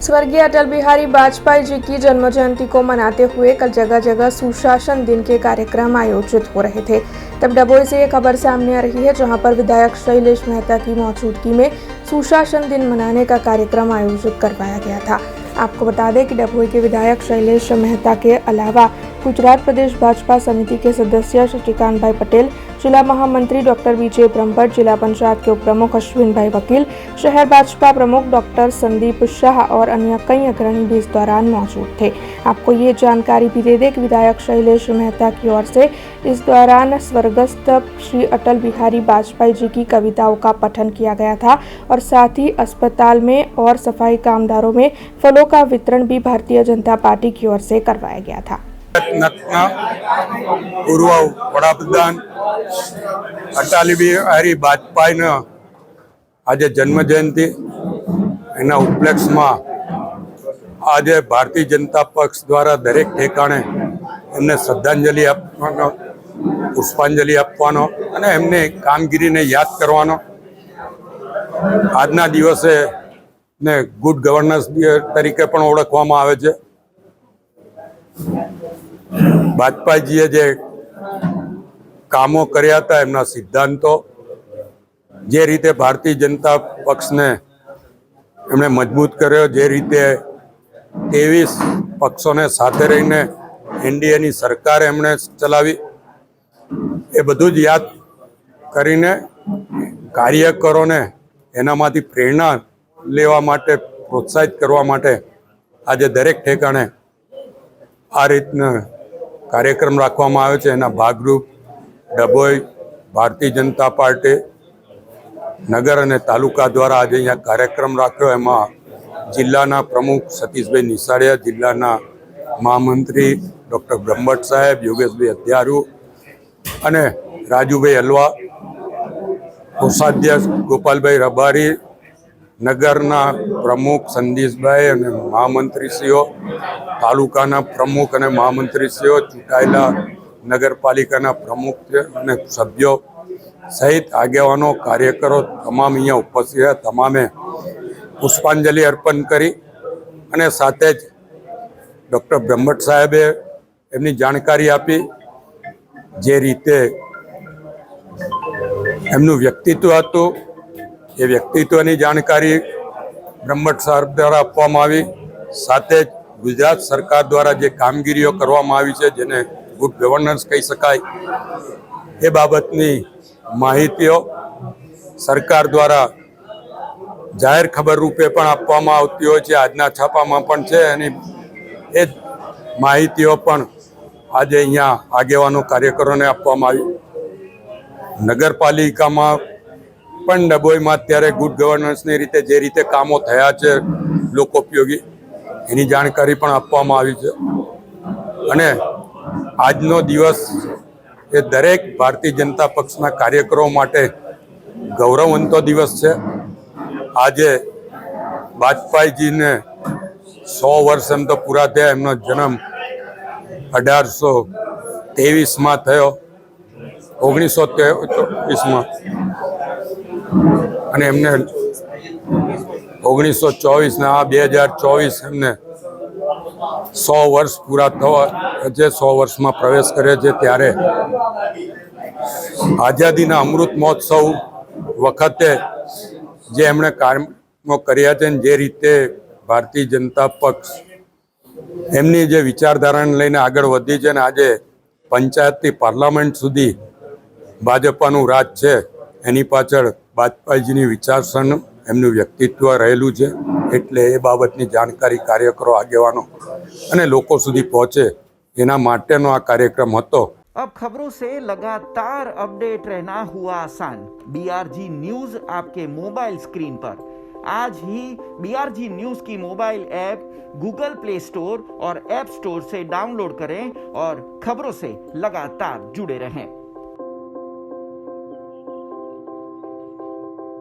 स्वर्गीय अटल बिहारी वाजपेयी जी की जन्म जयंती को मनाते हुए कल जगह जगह सुशासन दिन के कार्यक्रम आयोजित हो रहे थे। तब डभोई से ये खबर सामने आ रही है, जहां पर विधायक शैलेश मेहता की मौजूदगी में सुशासन दिन मनाने का कार्यक्रम आयोजित करवाया गया था। आपको बता दें कि डभोई के विधायक शैलेश मेहता के अलावा गुजरात प्रदेश भाजपा समिति के सदस्य शशिकांत भाई पटेल, जिला महामंत्री डॉक्टर विजय ब्रह्मभट्ट, जिला पंचायत के उप प्रमुख अश्विन भाई वकील, शहर भाजपा प्रमुख डॉक्टर संदीप शाह और अन्य कई अग्रणी भी इस दौरान मौजूद थे। आपको ये जानकारी भी दे दें कि विधायक शैलेश मेहता की ओर से इस दौरान स्वर्गस्थ श्री अटल बिहारी वाजपेयी जी की कविताओं का पठन किया गया था और साथ ही अस्पताल में और सफाई कामदारों में फलों का वितरण भी भारतीय जनता पार्टी की ओर से करवाया गया था। पूर्व वडाप्रधान अटल बिहारी वाजपेयी ने आज जन्म जयंती एना उपलक्ष्य में आज भारतीय जनता पक्ष द्वारा दरेक ठेकाणे एमने श्रद्धांजलि आपवानो, पुष्पांजलि आपवानो अने एमने कामगीरीने याद करवानो आजना दिवसे ने गुड गवर्नन्स तरीके पण ओळखवामां आवे छे। वाजपेयीजीए जे कामों कर्या था, एमना सिद्धांतों जे रीते भारतीय जनता पक्ष ने एमने मजबूत कर्यो, जे रीते 23 पक्षों ने साथे रहीने एनडीए नी सरकार एमने चलावी, ए बधुं ज याद करीने कार्यकरोने एनामांथी प्रेरणा लेवा माटे, प्रोत्साहित करवा माटे आज दरेक ठेकाणे आ रीतना कार्यक्रम राखवामां आव्यो छे। एना भागरूप डभोई भारतीय जनता पार्टी नगर अने तालुका द्वारा आज अहींया कार्यक्रम राख्यो। एमां जिल्लाना प्रमुख सतीशभाई निसाड़िया, जिल्लाना महामंत्री डॉक्टर ब्रह्मभट्ट साहेब, योगेशभाई अध्यारू अने राजूभाई हलवा, कोषाध्यक्ष गोपालभाई रबारी, नगरना प्रमुख संदीशभाई अने महामंत्रीश्रीओ, तालुकाना प्रमुख अने महामंत्रीश्रीओ, चूंटायेला नगरपालिकाना प्रमुख अने सभ्यों सहित आगेवानो, कार्यकरो तमाम अहींया उपस्थित रह्या। तमामे पुष्पांजलि अर्पण करी अने साथे ज डॉक्टर ब्रह्मभट्ट साहेबे एमनी जानकारी आपी, जे रीते एमनुं व्यक्तित्व हतुं ए व्यक्तित्वनी जानकारी ब्रह्मभट्ट साहेब द्वारा आपवामां आवी। साथे ज गुजरात सरकार द्वारा जे कामगीरीओ करवामां आवी छे, जेने गुड गवर्नन्स कही शकाय, ए बाबतनी माहितीओ सरकार द्वारा जाहिर खबर रूपे पण आपवामां आवती होय छे। आजना छापामां पण छे अने ए माहितीओ पण आज अहींया आगेवानो कार्यकरोने आपवामां आवी। नगरपालिकामां पण डभोईमां अत्यारे गुड गवर्नन्सनी रीते जे रीते कामो थया छे लोकोपयोगी, एनी जानकारी पण आपवामां आवी छे। अने आजनो दिवस ए दरेक भारतीय जनता पक्षना कार्यकरो माटे गौरववंतो दिवस छे। आजे वाजपेयीजीने 100 वर्ष एम तो पूरा थया। एमनो जन्म 1823 में थयो, 1923 में, अने एमने 1924 ने 2024 एमने 100 वर्ष पूरा थवा जे 100 वर्ष में प्रवेश करे छे। त्यारे आजादीना अमृत महोत्सव वखते जे एमणे कामो कर्या छे, जे रीते भारतीय जनता पक्ष एमनी जे विचारधाराने लईने आगळ वधी छे, आजे पंचायतथी पार्लामेंट सुधी भाजपानुं राज छे, एनी पाछळ वाजपेयीजीनी विचारसरणी, एमनुं व्यक्तित्व रहेલું છે। એટલે એ બાબતની જાણકારી કાર્યકરો, આગેવાનો અને લોકો સુધી પહોંચે એના માટેનો આ કાર્યક્રમ હતો। अब खबरों से लगातार अपडेट रहना हुआ आसान। BRG न्यूज आपके मोबाइल स्क्रीन पर। आज ही BRG न्यूज की mobile app Google play store और ऐप स्टोर से डाउनलोड करें और खबरों से लगातार जुड़े रहें।